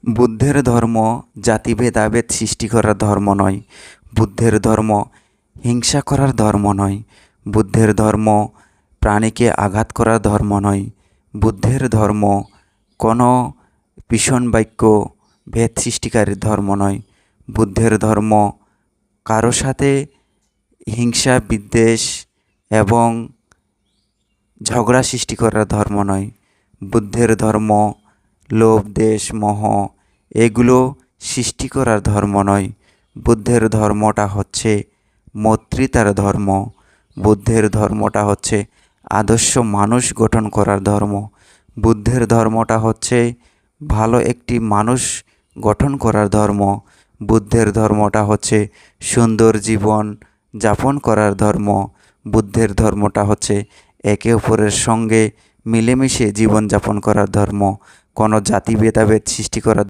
বুদ্ধের ধর্ম জাতি ভেদাভেদ সৃষ্টি করার ধর্ম নয়। বুদ্ধের ধর্ম হিংসা করার ধর্ম নয়। বুদ্ধের ধর্ম প্রাণীকে আঘাত করার ধর্ম নয়। বুদ্ধের ধর্ম কোনো ভীষণ বাক্য ভেদ সৃষ্টিকারীর ধর্ম নয়। বুদ্ধের ধর্ম কারো সাথে হিংসা বিদ্বেষ এবং ঝগড়া সৃষ্টি করার ধর্ম নয়। বুদ্ধের ধর্ম লোভ দেশ মোহ এগুলো সৃষ্টি করার ধর্ম নয়। বুদ্ধের ধর্মটা হচ্ছে মৈত্রীতার ধর্ম। বুদ্ধের ধর্মটা হচ্ছে আদর্শ মানুষ গঠন করার ধর্ম। বুদ্ধের ধর্মটা হচ্ছে ভালো একটি মানুষ গঠন করার ধর্ম। বুদ্ধের ধর্মটা হচ্ছে সুন্দর জীবন যাপন করার ধর্ম। বুদ্ধের ধর্মটা হচ্ছে একে অপরের সঙ্গে মিলেমিশে জীবনযাপন করার ধর্ম, কোনো জাতি ভেদাভেদ সৃষ্টি করার